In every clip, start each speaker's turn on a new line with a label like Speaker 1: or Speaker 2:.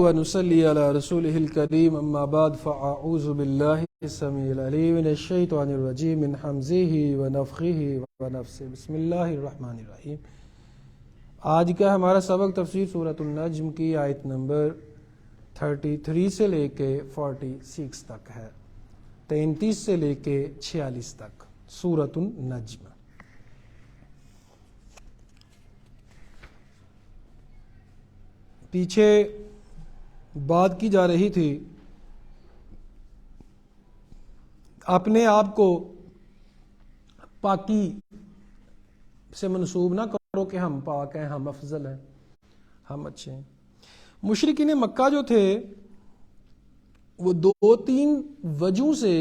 Speaker 1: ونصلي على رسوله الكريم أما بعد فأعوذ بالله السميع العليم من الشيطان الرجيم من حمزه ونفخه ونفسه بسم اللہ الرحمن الرحیم۔ آج کا ہمارا سبق تفسیر سورۃ النجم کی آیت نمبر 33 سے لے کے 46 تک ہے، 33 سے لے کے 46 تک سورۃ النجم۔ پیچھے بات کی جا رہی تھی اپنے آپ کو پاکی سے منسوب نہ کرو کہ ہم پاک ہیں، ہم افضل ہیں، ہم اچھے ہیں۔ مشرکین مکہ جو تھے وہ 2-3 وجہ سے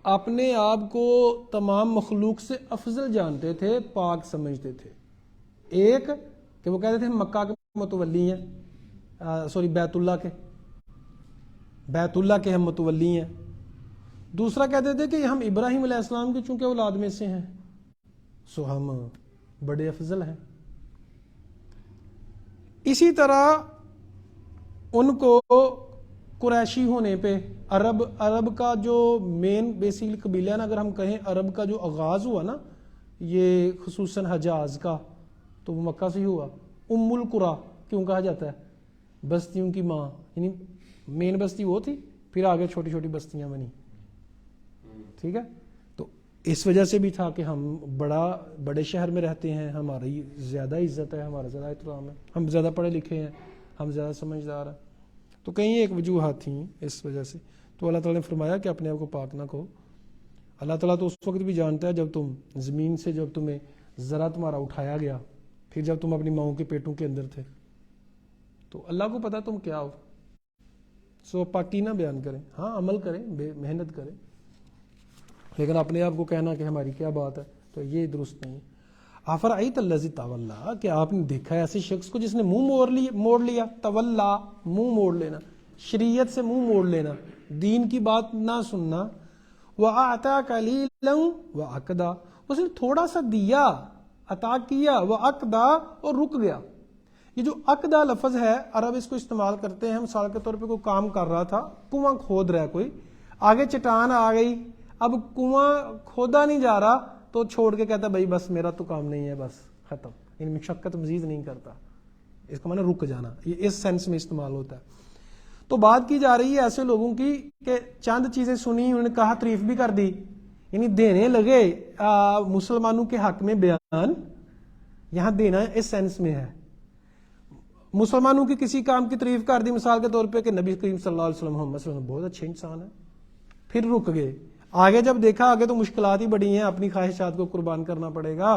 Speaker 1: اپنے آپ کو تمام مخلوق سے افضل جانتے تھے، پاک سمجھتے تھے۔ ایک کہ وہ کہتے تھے ہم مکہ کے متولی ہیں، بیت اللہ کے ہم متولی ہیں۔ دوسرا کہتے تھے کہ ہم ابراہیم علیہ السلام کی چونکہ اولاد میں سے ہیں سو ہم بڑے افضل ہیں۔ اسی طرح ان کو قریشی ہونے پہ عرب کا جو مین بیسیکلی قبیلہ ہے نا، اگر ہم کہیں عرب کا جو آغاز ہوا نا یہ خصوصاً حجاز کا، تو وہ مکہ سے ہی ہوا۔ ام القریٰ کیوں کہا جاتا ہے؟ بستیوں کی ماں، یعنی مین بستی وہ تھی، پھر آگے چھوٹی چھوٹی بستیاں بنی، ٹھیک ہے۔ تو اس وجہ سے بھی تھا کہ ہم بڑے شہر میں رہتے ہیں، ہماری زیادہ عزت ہے، ہمارا زیادہ احترام ہے، ہم زیادہ پڑھے لکھے ہیں، ہم زیادہ سمجھدار ہیں۔ تو کئی ایک وجوہات تھیں اس وجہ سے۔ تو اللہ تعالیٰ نے فرمایا کہ اپنے آپ کو پاک نہ کہو۔ اللہ تعالیٰ تو اس وقت بھی جانتا ہے جب تم زمین سے، جب تمہیں ذرا تمہارا اٹھایا گیا، پھر جب تم اپنی ماؤں کے پیٹوں کے اندر تھے، تو اللہ کو پتا تم کیا ہو۔ سو پاکی نہ بیان کریں، ہاں عمل کریں، محنت کریں، لیکن اپنے آپ کو کہنا کہ ہماری کیا بات ہے، تو یہ درست نہیں ہے۔ افرأیت الذی تولی، کہ آپ نے دیکھا ہے ایسے شخص کو جس نے منہ موڑ لیا۔ تولا، منہ موڑ لینا، شریعت سے منہ موڑ لینا، دین کی بات نہ سننا۔ وَأَعْطَىٰ قَلِيلًا وَأَكْدَىٰ، اس نے تھوڑا سا دیا، عطا کیا، وَأَكْدَىٰ، اور رک گیا۔ یہ جو عقدہ لفظ ہے عرب اس کو استعمال کرتے ہیں، مثال کے طور پہ کوئی کام کر رہا تھا، کنواں کھود رہا ہے کوئی، آگے چٹان آ گئی، اب کنواں کھودا نہیں جا رہا تو چھوڑ کے کہتا بھائی بس میرا تو کام نہیں ہے، بس ختم، یعنی مشقت مزید نہیں کرتا، اس کا معنی رک جانا، یہ اس سینس میں استعمال ہوتا ہے۔ تو بات کی جا رہی ہے ایسے لوگوں کی کہ چند چیزیں سنی، انہوں نے کہا، تعریف بھی کر دی، یعنی دینے لگے مسلمانوں کے حق میں بیان، یہاں دینا اس سینس میں ہے۔ مسلمانوں کی کسی کام کی تعریف کر دی، مثال کے طور پہ کہ نبی کریم صلی اللہ علیہ وسلم محمد صلی اللہ علیہ وسلم بہت اچھے انسان ہیں، پھر رک گئے۔ آگے جب دیکھا آگے تو مشکلات ہی بڑی ہیں، اپنی خواہشات کو قربان کرنا پڑے گا،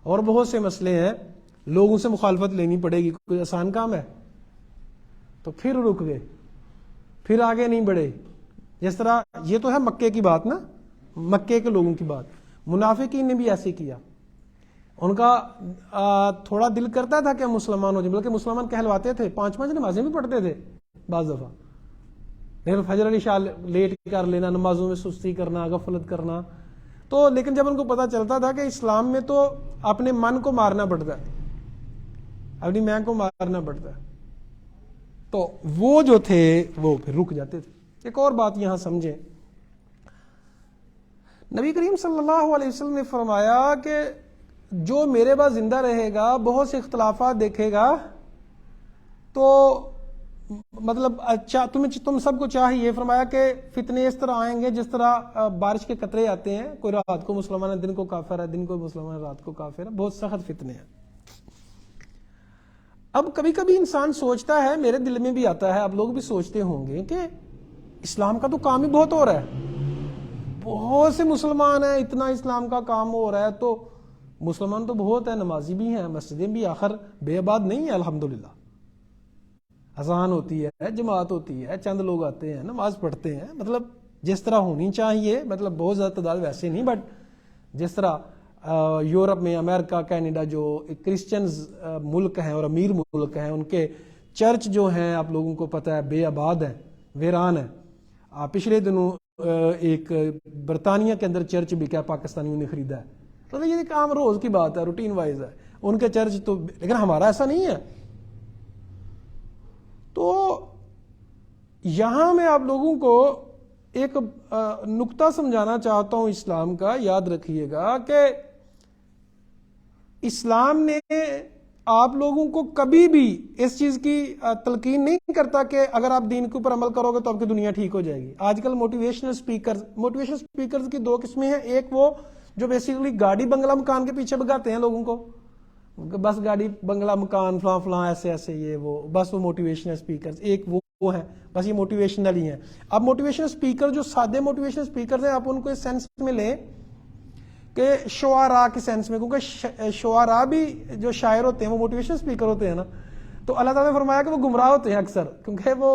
Speaker 1: اور بہت سے مسئلے ہیں، لوگوں سے مخالفت لینی پڑے گی، کوئی آسان کام ہے، تو پھر رک گئے، پھر آگے نہیں بڑھے۔ جس طرح یہ تو ہے مکے کی بات نا، مکے کے لوگوں کی بات۔ منافقین نے بھی ایسے کیا، ان کا تھوڑا دل کرتا تھا کہ ہم مسلمان ہو جائیں، بلکہ مسلمان کہلواتے تھے، 5 نمازیں بھی پڑھتے تھے بعض دفعہ، لیکن فجر عشاء لیٹ کر لینا، نمازوں میں سستی کرنا، غفلت کرنا۔ تو لیکن جب ان کو پتا چلتا تھا کہ اسلام میں تو اپنے من کو مارنا پڑتا ہے، اپنی میں کو مارنا پڑتا ہے، تو وہ جو تھے وہ پھر رک جاتے تھے۔ ایک اور بات یہاں سمجھیں، نبی کریم صلی اللہ علیہ وسلم نے فرمایا کہ جو میرے بعد زندہ رہے گا بہت سے اختلافات دیکھے گا، تو مطلب اچھا تم سب کو چاہیے، فرمایا کہ فتنے اس طرح آئیں گے جس طرح بارش کے قطرے آتے ہیں، کوئی رات کو مسلمان ہے، دن کو کافر ہے، دن کو مسلمان ہے، رات کو کافر ہے، بہت سخت فتنے ہیں۔ اب کبھی کبھی انسان سوچتا ہے، میرے دل میں بھی آتا ہے، آپ لوگ بھی سوچتے ہوں گے کہ اسلام کا تو کام ہی بہت ہو رہا ہے، بہت سے مسلمان ہیں، اتنا اسلام کا کام ہو رہا ہے، تو مسلمان تو بہت ہے، نمازی بھی ہیں، مسجدیں بھی، آخر بے آباد نہیں ہے، الحمدللہ، اذان ہوتی ہے، جماعت ہوتی ہے، چند لوگ آتے ہیں، نماز پڑھتے ہیں، مطلب جس طرح ہونی چاہیے، مطلب بہت زیادہ تعداد ویسے نہیں، بٹ جس طرح یورپ میں، امریکہ، کینیڈا جو کرسچنز ملک ہیں اور امیر ملک ہیں، ان کے چرچ جو ہیں آپ لوگوں کو پتہ ہے بے آباد ہیں، ویران ہیں۔ پچھلے دنوں ایک برطانیہ کے اندر چرچ بکا، پاکستانیوں نے خریدا ہے، تو یہ ایک عام روز کی بات ہے، روٹین وائز ہے ان کے چرچ، تو لیکن ہمارا ایسا نہیں ہے۔ تو یہاں میں آپ لوگوں کو ایک نقطہ سمجھانا چاہتا ہوں اسلام کا. یاد رکھیے گا کہ اسلام نے آپ لوگوں کو کبھی بھی اس چیز کی تلقین نہیں کرتا کہ اگر آپ دین کے اوپر عمل کرو گے تو آپ کی دنیا ٹھیک ہو جائے گی. آج کل موٹیویشنل سپیکرز کی دو قسمیں ہیں. ایک وہ جو بیسیکلی گاڑی بنگلہ مکان کے پیچھے بگاتے ہیں لوگوں کو, بس گاڑی بنگلہ مکان فلاں فلاں ایسے ایسے یہ وہ, بس وہ موٹیویشنل سپیکرز. ایک وہ ہیں بس یہ موٹیویشنل ہی ہیں. اب موٹیویشنل سپیکر جو سادے موٹیویشنل سپیکرز ہیں آپ ان کو اس سینس میں لیں کہ شعراء کے سینس میں, کیونکہ شعراء بھی جو شاعر ہوتے ہیں وہ موٹیویشنل سپیکر ہوتے ہیں نا. تو اللہ تعالیٰ نے فرمایا کہ وہ گمراہ ہوتے ہیں اکثر, کیونکہ وہ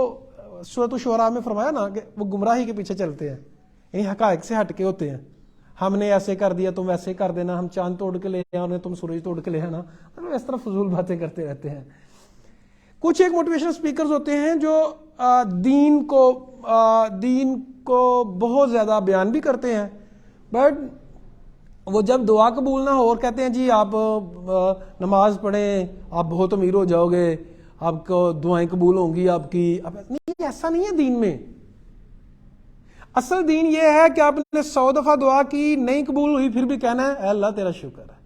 Speaker 1: سورۃ الشعراء میں فرمایا نا کہ وہ گمراہی کے پیچھے چلتے ہیں, یعنی حقائق سے ہٹ کے ہوتے ہیں. ہم نے ایسے کر دیا تم ویسے کر دینا, ہم چاند توڑ کے لے آنے تم سورج توڑ کے لے آنا, مطلب اس طرح فضول باتیں کرتے رہتے ہیں. کچھ ایک موٹیویشنل سپیکرز ہوتے ہیں جو دین کو بہت زیادہ بیان بھی کرتے ہیں, بٹ وہ جب دعا قبول نہ ہو اور کہتے ہیں جی آپ نماز پڑھیں آپ بہت امیر ہو جاؤ گے, آپ کو دعائیں قبول ہوں گی آپ کی. اب نہیں, ایسا نہیں ہے دین میں. اصل دین یہ ہے کہ آپ نے 100 دفعہ دعا کی نہیں قبول ہوئی پھر بھی کہنا ہے اے اللہ تیرا شکر ہے,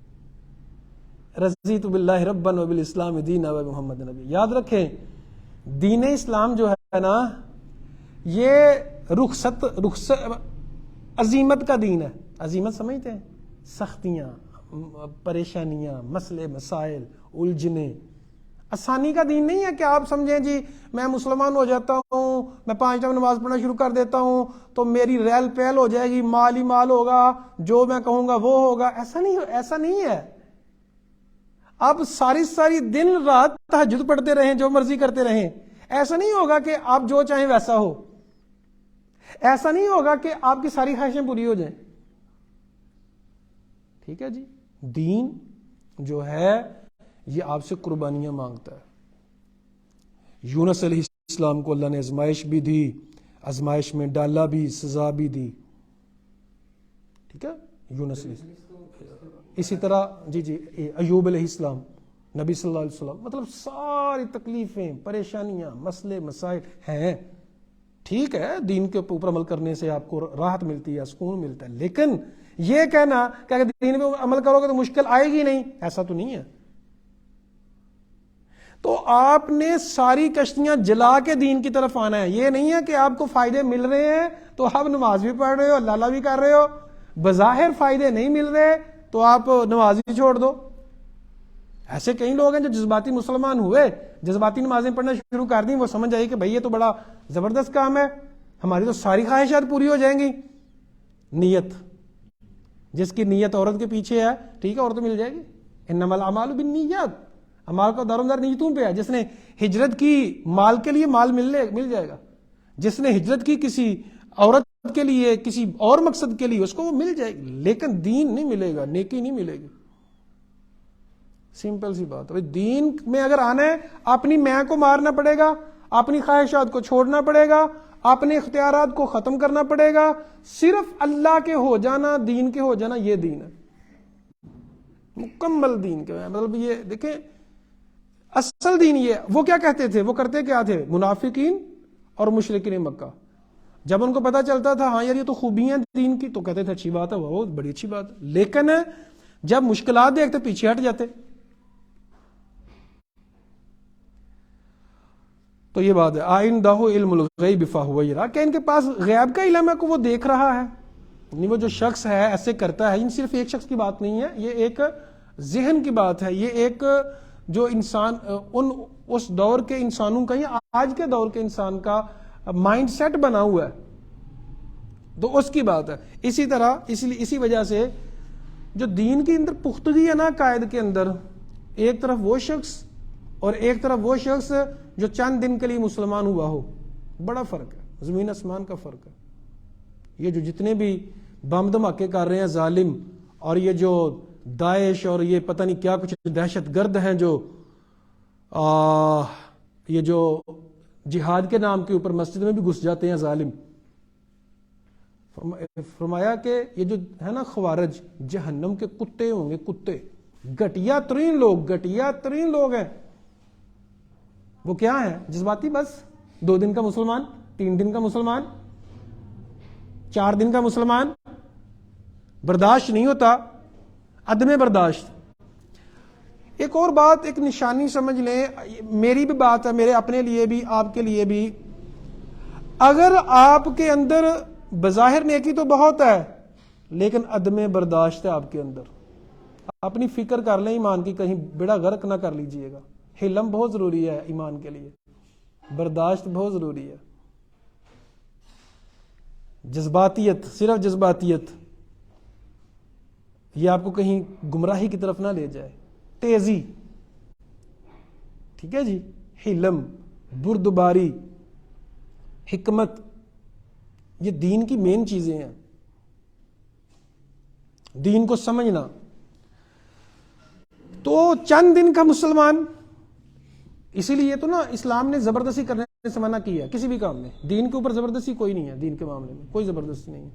Speaker 1: رضیت باللہ ربا وبالاسلام دینا ومحمد نبی. یاد رکھیں دین اسلام جو ہے نا یہ رخصت عظیمت کا دین ہے. عظیمت سمجھتے ہیں, سختیاں, پریشانیاں, مسئلے مسائل, الجھنیں. آسانی کا دین نہیں ہے کہ آپ سمجھیں جی میں مسلمان ہو جاتا ہوں, میں 5 ٹائم نماز پڑھنا شروع کر دیتا ہوں تو میری ریل پیل ہو جائے گی, مال ہی مال ہوگا, جو میں کہوں گا وہ ہوگا. ایسا نہیں ہے. آپ ساری دن رات تہجد پڑھتے رہیں, جو مرضی کرتے رہیں, ایسا نہیں ہوگا کہ آپ جو چاہیں ویسا ہو. ایسا نہیں ہوگا کہ آپ کی ساری خواہشیں پوری ہو جائیں. ٹھیک ہے جی. دین جو ہے یہ آپ سے قربانیاں مانگتا ہے. یونس علیہ السلام کو اللہ نے آزمائش بھی دی, آزمائش میں ڈالا بھی, سزا بھی دی. ٹھیک ہے. یونس علیہ اسی طرح جی ایوب علیہ السلام, نبی صلی اللہ علیہ وسلم, مطلب ساری تکلیفیں, پریشانیاں, مسئلے مسائل ہیں. ٹھیک ہے دین کے اوپر عمل کرنے سے آپ کو راحت ملتی ہے, سکون ملتا ہے, لیکن یہ کہنا کہ اگر دین پہ عمل کرو گے تو مشکل آئے گی نہیں, ایسا تو نہیں ہے. تو آپ نے ساری کشتیاں جلا کے دین کی طرف آنا ہے. یہ نہیں ہے کہ آپ کو فائدے مل رہے ہیں تو آپ نماز بھی پڑھ رہے ہو, اللہ بھی کر رہے ہو, بظاہر فائدے نہیں مل رہے تو آپ نماز ہی چھوڑ دو. ایسے کئی لوگ ہیں جو جذباتی مسلمان ہوئے, جذباتی نمازیں پڑھنا شروع کر دیں, وہ سمجھ آئی کہ بھئی یہ تو بڑا زبردست کام ہے, ہماری تو ساری خواہشات پوری ہو جائیں گی. نیت, جس کی نیت عورت کے پیچھے ہے, ٹھیک ہے, عورت مل جائے گی. انما الاعمال بالنیات, امال کا دار نیتوں پہ ہے. جس نے ہجرت کی مال کے لیے مال مل جائے گا, جس نے ہجرت کی کسی عورت کے لیے کسی اور مقصد کے لیے اس کو وہ مل جائے گی, لیکن دین نہیں ملے گا, نیکی نہیں ملے گی. سمپل سی بات ہے. دین میں اگر آنا ہے اپنی میں کو مارنا پڑے گا, اپنی خواہشات کو چھوڑنا پڑے گا, اپنے اختیارات کو ختم کرنا پڑے گا. صرف اللہ کے ہو جانا, دین کے ہو جانا, یہ دین ہے مکمل دین کے. مطلب یہ دیکھیں اصل دین یہ. وہ کیا کہتے تھے, وہ کرتے کیا تھے منافقین اور مشرکین مکہ. جب ان کو پتا چلتا تھا ہاں یار یہ تو خوبیاں دین کی, تو کہتے تھے اچھی بات ہے, وہ بڑی اچھی بات ہے. لیکن جب مشکلات دیکھتے پیچھے ہٹ جاتے. تو یہ بات ہے. آئندہ علم الغیب فہو یرا, کہ ان کے پاس غیب کا علم ہے کہ وہ دیکھ رہا ہے. نہیں, وہ جو شخص ہے ایسے کرتا ہے, صرف ایک شخص کی بات نہیں ہے, یہ ایک ذہن کی بات ہے. یہ ایک جو انسان اس دور کے انسانوں کا یا آج کے دور کے انسان کا مائنڈ سیٹ بنا ہوا ہے, تو اس کی بات ہے. اسی طرح اسی وجہ سے جو دین کے اندر پختگی ہے نا قائد کے اندر, ایک طرف وہ شخص اور ایک طرف وہ شخص جو چند دن کے لیے مسلمان ہوا ہو, بڑا فرق ہے, زمین آسمان کا فرق ہے. یہ جو جتنے بھی بم دھماکے کر رہے ہیں ظالم, اور یہ جو داعش اور یہ پتہ نہیں کیا کچھ دہشت گرد ہیں جو یہ جو جہاد کے نام کے اوپر مسجد میں بھی گھس جاتے ہیں ظالم, فرمایا کہ یہ جو ہے نا خوارج جہنم کے کتے ہوں گے, کتے, گھٹیا ترین لوگ ہیں. وہ کیا ہیں, جذباتی, بس 2 دن کا مسلمان, 3 دن کا مسلمان، 4 دن کا مسلمان، برداشت نہیں ہوتا، عدم برداشت۔ ایک اور بات، ایک نشانی سمجھ لیں، میری بھی بات ہے، میرے اپنے لیے بھی، آپ کے لیے بھی، اگر آپ کے اندر بظاہر نیکی تو بہت ہے لیکن عدم برداشت ہے آپ کے اندر، اپنی فکر کر لیں ایمان کی، کہیں بیڑا غرق نہ کر لیجئے گا۔ حلم بہت ضروری ہے ایمان کے لیے، برداشت بہت ضروری ہے۔ جذباتیت، صرف جذباتیت، یہ آپ کو کہیں گمراہی کی طرف نہ لے جائے۔ تیزی، ٹھیک ہے جی، حلم، بردباری، حکمت، یہ دین کی مین چیزیں ہیں، دین کو سمجھنا۔ تو چند دن کا مسلمان، اسی لیے تو نا اسلام نے زبردستی کرنے سے منع کیا ہے کسی بھی کام میں، دین کے اوپر زبردستی کوئی نہیں ہے، دین کے معاملے میں کوئی زبردستی نہیں ہے،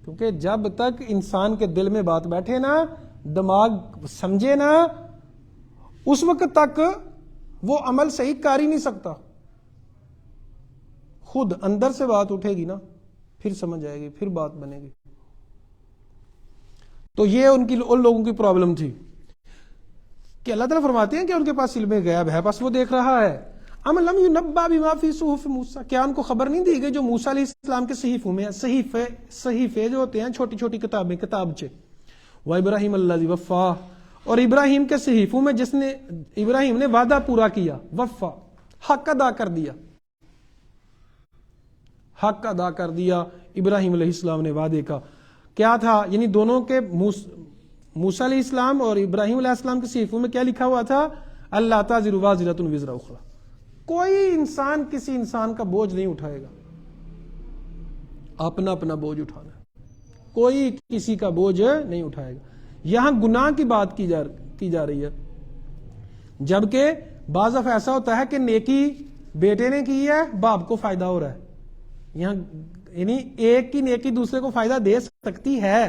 Speaker 1: کیونکہ جب تک انسان کے دل میں بات بیٹھے نا، دماغ سمجھے نا، اس وقت تک وہ عمل صحیح کر ہی نہیں سکتا۔ خود اندر سے بات اٹھے گی نا، پھر سمجھ آئے گی، پھر بات بنے گی۔ تو یہ ان لوگوں کی پرابلم تھی کہ اللہ تعالیٰ فرماتے ہیں کہ ان کے پاس علم غیب ہے، بس وہ دیکھ رہا ہے۔ ام لم ینبأ بما فی صحف موسیٰ، کیا ان کو خبر نہیں دی گئی جو موسیٰ علیہ السلام کے صحیفوں میں ہیں؟ صحیفے جو ہوتے ہیں چھوٹی چھوٹی کتابیں، کتابچے۔ وَإِبْرَاهِيمَ الَّذِي وَفَّىٰ، اور ابراہیم کے صحیفوں میں جس نے، ابراہیم نے وعدہ پورا کیا، وفا، حق ادا کر دیا، حق ادا کر دیا ابراہیم علیہ السلام نے وعدے کا۔ کیا تھا؟ یعنی دونوں کے، موسیٰ علیہ السلام اور ابراہیم علیہ السلام کے صحیفوں میں کیا لکھا ہوا تھا؟ اللہ تزر وازرۃ وزر اخری، کوئی انسان کسی انسان کا بوجھ نہیں اٹھائے گا، اپنا اپنا بوجھ اٹھانا ہے، کوئی کسی کا بوجھ نہیں اٹھائے گا۔ یہاں گناہ کی بات کی جا رہی ہے، جبکہ بعض دفعہ ایسا ہوتا ہے کہ نیکی بیٹے نے کی ہے، باپ کو فائدہ ہو رہا ہے۔ یہاں یعنی ایک کی نیکی دوسرے کو فائدہ دے سکتی ہے،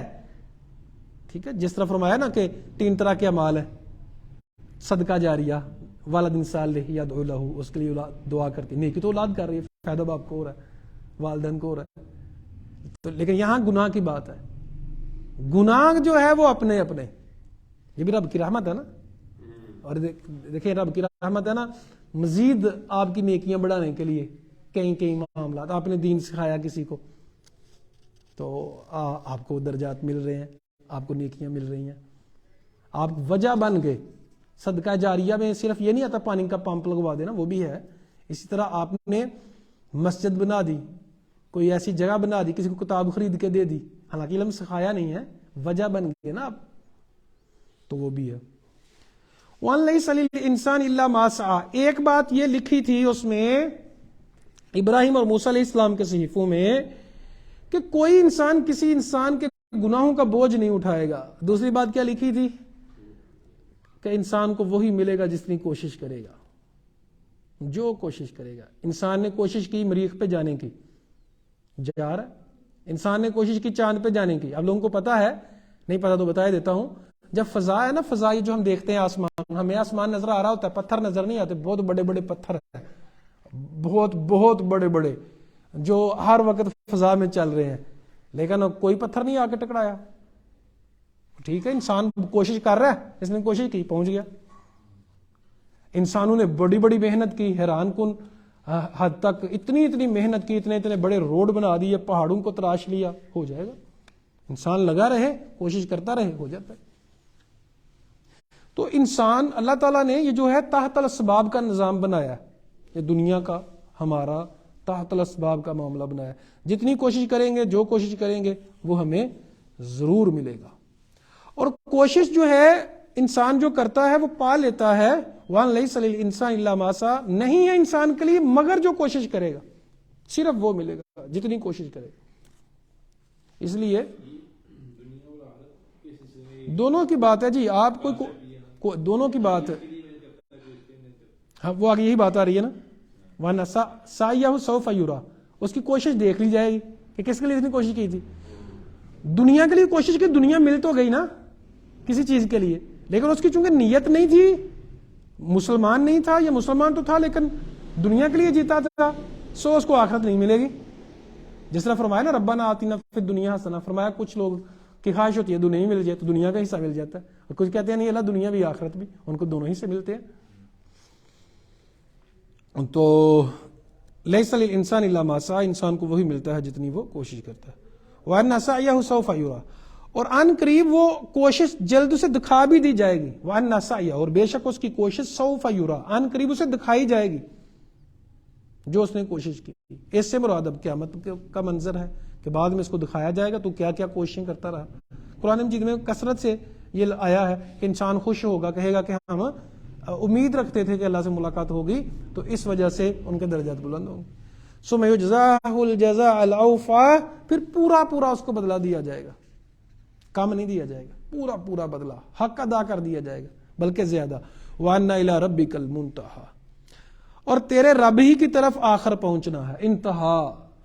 Speaker 1: ٹھیک ہے، جس طرح فرمایا نا کہ 3 طرح کے اعمال ہیں، صدقہ جاریہ، والد صالح یدعو لہ، اس کے لیے دعا کرتی، نیکی تو اولاد کر رہی ہے، فائدہ باپ کو ہو رہا ہے، والدین کو ہو رہا ہے۔ تو لیکن یہاں گناہ کی بات ہے، گناہ جو ہے وہ اپنے اپنے، یہ بھی رب کی رحمت ہے نا، اور دیکھیں رب کی رحمت ہے نا، مزید آپ کی نیکیاں بڑھانے کے لیے کئی معاملات، آپ نے دین سکھایا کسی کو تو آپ کو درجات مل رہے ہیں، آپ کو نیکیاں مل رہی ہیں، آپ وجہ بن گئے۔ صدقہ جاریہ میں صرف یہ نہیں آتا پانی کا پمپ لگوا دینا، وہ بھی ہے، اسی طرح آپ نے مسجد بنا دی، کوئی ایسی جگہ بنا دی، کسی کو کتاب خرید کے دے دی، حالانکہ علم سکھایا نہیں ہے، وجہ بن گئے نا آپ، تو وہ بھی ہے۔ وَأَن لَيْسَ لِلْإِنسَانِ إِلَّا مَا سَعَىٰ، ایک بات یہ لکھی تھی اس میں ابراہیم اور موسیٰ علیہ السلام کے صحیفوں میں کہ کوئی انسان کسی انسان کے گناہوں کا بوجھ نہیں اٹھائے گا۔ دوسری بات کیا لکھی تھی؟ کہ انسان کو وہی ملے گا جتنی کوشش کرے گا، جو کوشش کرے گا۔ انسان نے کوشش کی مریخ پہ جانے کی، جا رہا ہے، انسان نے کوشش کی چاند پہ جانے کی۔ اب لوگوں کو پتا ہے، نہیں پتا تو بتا دیتا ہوں، جب فضا ہے نا، فضا یہ جو ہم دیکھتے ہیں آسمان، ہمیں آسمان نظر آ رہا ہوتا ہے، پتھر نظر نہیں آتے، بہت بڑے بڑے پتھر ہیں، بہت بڑے بڑے، جو ہر وقت فضا میں چل رہے ہیں، لیکن کوئی پتھر نہیں آ کے ٹکرایا۔ ٹھیک ہے، انسان کوشش کر رہا ہے، اس نے کوشش کی، پہنچ گیا۔ انسانوں نے بڑی بڑی محنت کی، حیران کن حد تک اتنی محنت کی، اتنے بڑے روڈ بنا دیے، پہاڑوں کو تراش لیا، ہو جائے گا۔ انسان لگا رہے، کوشش کرتا رہے، ہو جاتا ہے۔ تو انسان، اللہ تعالیٰ نے یہ جو ہے تحت الاسباب کا نظام بنایا ہے، یہ دنیا کا ہمارا تحت الاسباب کا معاملہ بنایا ہے۔ جتنی کوشش کریں گے، جو کوشش کریں گے، وہ ہمیں ضرور ملے گا۔ اور کوشش جو ہے انسان جو کرتا ہے وہ پا لیتا ہے۔ وَأَن لَيْسَ لِلْإِنسَانِ إِلَّا مَا سَعَىٰ، نہیں ہے انسان کے لیے مگر جو کوشش کرے گا، صرف وہ ملے گا جتنی کوشش کرے گا۔ اس لیے دونوں کی بات ہے جی، آپ دونوں کی بات ہے، ہاں وہ آگے یہی بات آ رہی ہے نا، وَأَنَّ سَعْيَهُ سَوْفَ يُرَىٰ، اس کی کوشش دیکھ لی جائے گی کہ کس کے لیے اتنی کوشش کی تھی۔ دنیا کے لیے کوشش کی، دنیا مل تو گئی نا کسی چیز کے لیے، لیکن اس کی چونکہ نیت نہیں تھی، مسلمان نہیں تھا، یا مسلمان تو تھا لیکن دنیا کے لیے جیتا تھا، سو اس کو آخرت نہیں ملے گی. جس طرح فرمایا نا ربنا آتنا فی الدنیا حسنہ, فرمایا کچھ لوگ کی خواہش ہوتی ہے دنیا ہی مل جائے تو دنیا کا حصہ مل جاتا ہے, اور کچھ کہتے ہیں نہیں اللہ دنیا بھی آخرت بھی, ان کو دونوں ہی سے ملتے ہیں. تو لیس للانسان الا ما سعى, انسان کو وہی ملتا ہے جتنی وہ کوشش کرتا ہے. وَأَنَّ سَعْيَهُ سَوْفَ يُرَى, اور ان قریب وہ کوشش جلد اسے دکھا بھی دی جائے گی. وَأَنَّ سَعْيَهُ, اور بے شک اس کی کوشش سَوْفَ يُرَى, ان قریب اسے دکھائی جائے گی جو اس نے کوشش کی. اس سے مراد اب قیامت کا منظر ہے کہ بعد میں اس کو دکھایا جائے گا تو کیا کیا کوششیں کرتا رہا. قرآن مجید میں کثرت سے یہ آیا ہے کہ انسان خوش ہوگا, کہے گا کہ ہم امید رکھتے تھے کہ اللہ سے ملاقات ہوگی, تو اس وجہ سے ان کے درجات بلند ہوں گے. ثم یجزاہ الجزاء الاوفی, پھر پورا پورا اس کو بدلہ دیا جائے گا, کم نہیں دیا جائے گا, پورا پورا بدلہ حق ادا کر دیا جائے گا بلکہ زیادہ. وَأَنَّ إِلَىٰ رَبِّكَ الْمُنْتَهَىٰ, اور تیرے رب ہی کی طرف آخر پہنچنا ہے, انتہا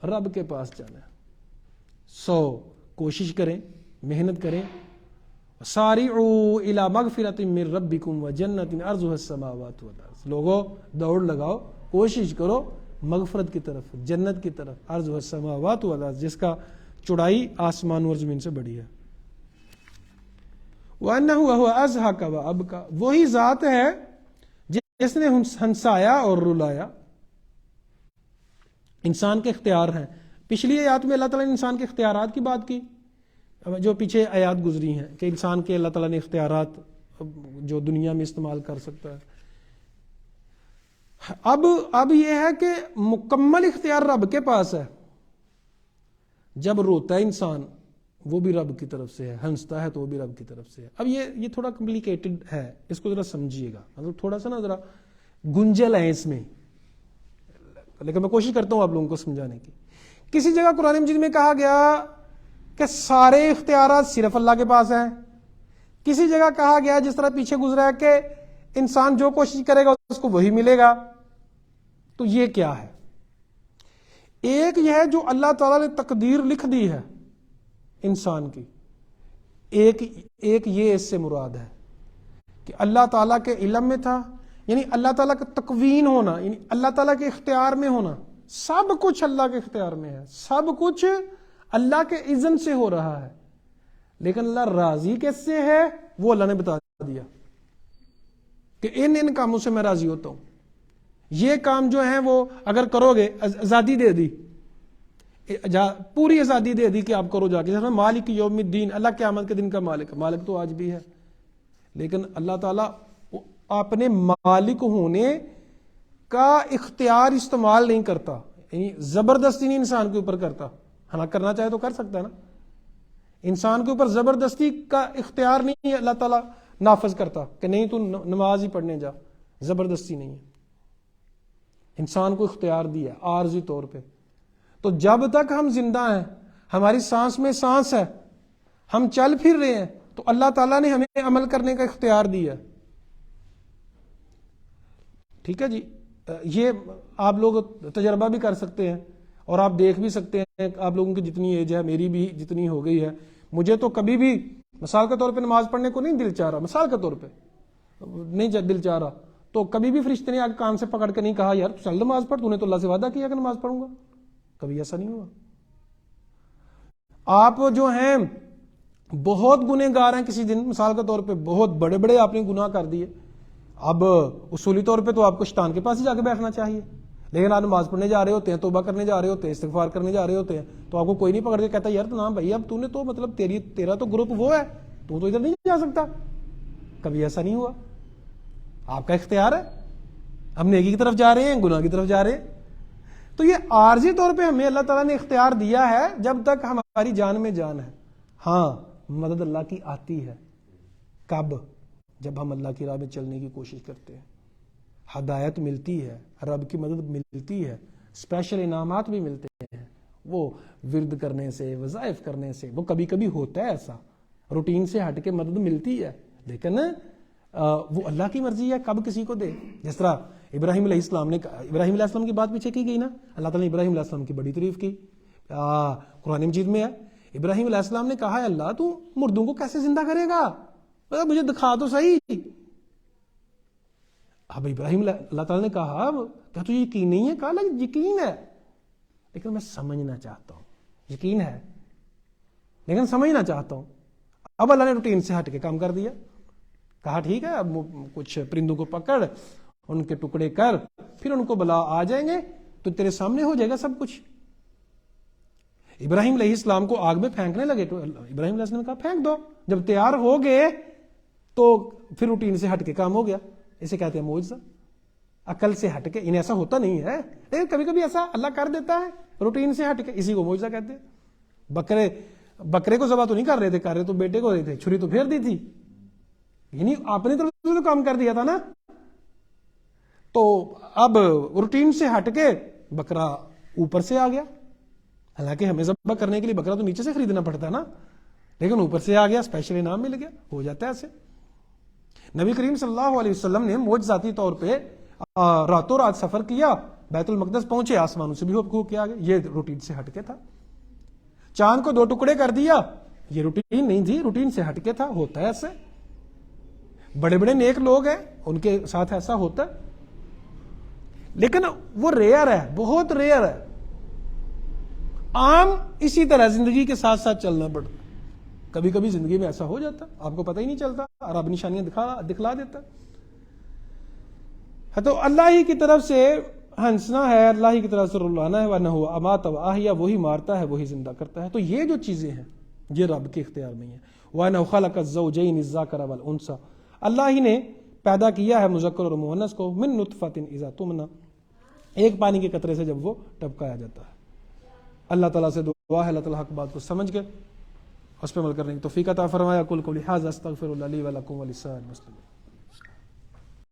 Speaker 1: رب کے پاس جانا ہے. سو کوشش کریں, محنت کریں. سارعوا الی مغفرۃ من ربکم وجنۃ عرضها السماوات والارض, لوگو دوڑ لگاؤ, کوشش کرو مغفرت کی طرف, جنت کی طرف. عرضها السماوات والارض, جس کا چوڑائی آسمان اور زمین سے بڑی ہے. وانہ وهو اضحک وابکى, وہی ذات ہے جس نے ہنسایا اور رلایا. انسان کے اختیار ہیں. پچھلی آیات میں اللہ تعالیٰ نے انسان کے اختیارات کی بات کی, جو پیچھے آیات گزری ہیں کہ انسان کے اللہ تعالیٰ نے اختیارات جو دنیا میں استعمال کر سکتا ہے. اب یہ ہے کہ مکمل اختیار رب کے پاس ہے. جب روتا ہے انسان وہ بھی رب کی طرف سے ہے, ہنستا ہے تو وہ بھی رب کی طرف سے ہے. اب یہ تھوڑا کمپلیکیٹڈ ہے, اس کو ذرا سمجھیے گا, مطلب تھوڑا سا نا ذرا گنجل ہے اس میں, لیکن میں کوشش کرتا ہوں آپ لوگوں کو سمجھانے کی. کسی جگہ قرآن مجید میں کہا گیا کہ سارے اختیارات صرف اللہ کے پاس ہیں. کسی جگہ کہا گیا جس طرح پیچھے گزرا ہے کہ انسان جو کوشش کرے گا اس کو وہی ملے گا. تو یہ کیا ہے؟ ایک یہ ہے جو اللہ تعالیٰ نے تقدیر لکھ دی ہے انسان کی, ایک یہ اس سے مراد ہے کہ اللہ تعالیٰ کے علم میں تھا, یعنی اللہ تعالیٰ کا تکوین ہونا, یعنی اللہ تعالیٰ کے اختیار میں ہونا. سب کچھ اللہ کے اختیار میں ہے, سب کچھ اللہ کے اذن سے ہو رہا ہے, لیکن اللہ راضی کیسے سے ہے وہ اللہ نے بتا دیا کہ ان کاموں سے میں راضی ہوتا ہوں. یہ کام جو ہیں وہ اگر کرو گے, آزادی دے دی, پوری آزادی دے دی کہ آپ کرو جا کے, جیسے مالک یوم الدین, اللہ قیامت کے دن کا مالک, مالک تو آج بھی ہے, لیکن اللہ تعالیٰ اپنے مالک ہونے کا اختیار استعمال نہیں کرتا, یعنی زبردستی نہیں انسان کے اوپر کرتا. حالانکہ کرنا چاہے تو کر سکتا ہے نا, انسان کے اوپر زبردستی کا اختیار نہیں ہے اللہ تعالیٰ نافذ کرتا کہ نہیں تو نماز ہی پڑھنے جا, زبردستی نہیں ہے. انسان کو اختیار دیا عارضی طور پہ. تو جب تک ہم زندہ ہیں, ہماری سانس میں سانس ہے, ہم چل پھر رہے ہیں, تو اللہ تعالیٰ نے ہمیں عمل کرنے کا اختیار دیا. ٹھیک ہے جی, یہ آپ لوگ تجربہ بھی کر سکتے ہیں اور آپ دیکھ بھی سکتے ہیں. آپ لوگوں کی جتنی ایج ہے, میری بھی جتنی ہو گئی ہے, مجھے تو کبھی بھی مثال کے طور پہ نماز پڑھنے کو نہیں دل چاہ رہا, مثال کے طور پہ نہیں دل چاہ رہا, تو کبھی بھی فرشتے نے آگے کان سے پکڑ کے نہیں کہا یار تو چل نماز پڑھ, تو نے تو اللہ سے وعدہ کیا کہ نماز پڑھوں گا. کبھی ایسا نہیں ہوا. آپ جو ہیں بہت گنہگار ہیں, کسی دن مثال کے طور پہ بہت بڑے بڑے آپ نے گناہ کر دیے, اب اصولی طور پہ تو آپ کو شیطان کے پاس ہی جا کے بیٹھنا چاہیے, لیکن آپ نماز پڑھنے جا رہے ہوتے ہیں, توبہ کرنے جا رہے ہوتے ہیں, استغفار کرنے جا رہے ہوتے ہیں, تو آپ کو کوئی نہیں پکڑ کے کہتا یار تو نا بھائی اب تو نے تو مطلب تیرا تو گروپ وہ ہے, تو ادھر نہیں جا سکتا. کبھی ایسا نہیں ہوا. آپ کا اختیار ہے, ہم نیکی کی طرف جا رہے ہیں, گناہ کی طرف جا رہے ہیں. تو یہ عارضی طور پہ ہمیں اللہ تعالیٰ نے اختیار دیا ہے جب تک ہماری جان میں جان ہے. ہاں مدد اللہ کی آتی ہے, کب؟ جب ہم اللہ کی راہ میں چلنے کی کوشش کرتے ہیں, ہدایت ملتی ہے, رب کی مدد ملتی ہے, اسپیشل انعامات بھی ملتے ہیں, وہ ورد کرنے سے, وظائف کرنے سے. وہ کبھی کبھی ہوتا ہے ایسا, روٹین سے ہٹ کے مدد ملتی ہے, لیکن وہ اللہ کی مرضی ہے کب کسی کو دے. جس طرح ابراہیم علیہ السلام نے, ابراہیم علیہ السلام کی بات پیچھے کی گئی نا, اللہ تعالیٰ نے ابراہیم علیہ السلام کی بڑی تعریف کی, قرآن مجید میں ہے. ابراہیم علیہ السلام نے کہا اللہ تو مردوں کو کیسے زندہ کرے گا, مجھے دکھا تو صحیح. اب ابراہیم اللہ تعالیٰ نے کہا کیا تجھے یقین نہیں ہے؟ کہا یقین ہے, لیکن میں سمجھنا چاہتا ہوں، یقین ہے لیکن سمجھنا چاہتا ہوں. اب اللہ نے روٹین سے ہٹ کے کام کر دیا، کہا ٹھیک ہے اب کچھ پرندوں کو پکڑ، ان کے ٹکڑے کر، پھر ان کو بلا آ جائیں گے تو تیرے سامنے ہو جائے گا سب کچھ. ابراہیم علیہ السلام کو آگ میں پھینکنے لگے تو ابراہیم علیہ السلام نے کہا پھینک دو. جب تیار ہو گئے تو پھر روٹین سے ہٹ کے کام ہو گیا. اسے کہتے ہیں معجزہ، عقل سے ہٹ کے. انہیں ایسا ہوتا نہیں ہے لیکن کبھی کبھی ایسا اللہ کر دیتا ہے روٹین سے ہٹ کے، اسی کو معجزہ کہتے ہیں. بکرے کو ذبح تو نہیں کر رہے تھے، کر رہے تو بیٹے کو رہے تھے، چھری تو پھیر دی تھی، یعنی آپ نے تو کام کر دیا تھا نا. تو اب روٹین سے ہٹ کے بکرا اوپر سے آ گیا. حالانکہ ہمیں ذبح کرنے کے لیے بکرا تو نیچے سے خریدنا پڑتا ہے نا، لیکن اوپر سے آ گیا، اسپیشل انعام مل گیا. ہو جاتا ہے ایسے. نبی کریم صلی اللہ علیہ وسلم نے معجزاتی طور پہ راتوں رات سفر کیا، بیت المقدس پہنچے، آسمانوں سے بھی ہو کے آ گئے. یہ روٹین سے ہٹ کے تھا. چاند کو 2 ٹکڑے کر دیا، یہ روٹین نہیں تھی، روٹین سے ہٹ کے تھا. ہوتا ہے ایسے. بڑے بڑے نیک لوگ ہیں، ان کے ساتھ ایسا ہوتا ہے، لیکن وہ ریئر ہے، بہت ریئر ہے. عام اسی طرح زندگی کے ساتھ ساتھ چلنا پڑتا. کبھی کبھی زندگی میں ایسا ہو جاتا، آپ کو پتہ ہی نہیں چلتا، رب نشانیاں دکھلا دیتا. تو اللہ ہی کی طرف سے ہنسنا ہے، اللہ ہی کی طرف سے رلانا ہے. وَأَنَّهُ أَمَاتَ وَأَحْيَا، وہی مارتا ہے وہی زندہ کرتا ہے. تو یہ جو چیزیں ہیں یہ رب کے اختیار میں ہیں. وَأَنَّهُ خَلَقَ الزَّوْجَيْنِ الذَّكَرَ وَالْأُنثَى، اللہ ہی نے پیدا کیا ہے مذکر اور مؤنث کو. من نطفة اذا تمنى، ایک پانی کے قطرے سے جب وہ ٹپکایا جاتا ہے. اللہ تعالیٰ سے دعا ہے اللہ تعالیٰ حق بات کو سمجھ کے اس پہ عمل کرنے کی توفیق عطا فرمایا. قل قولی ھذا استغفر اللہ لی ولکم ولسائر المسلمین.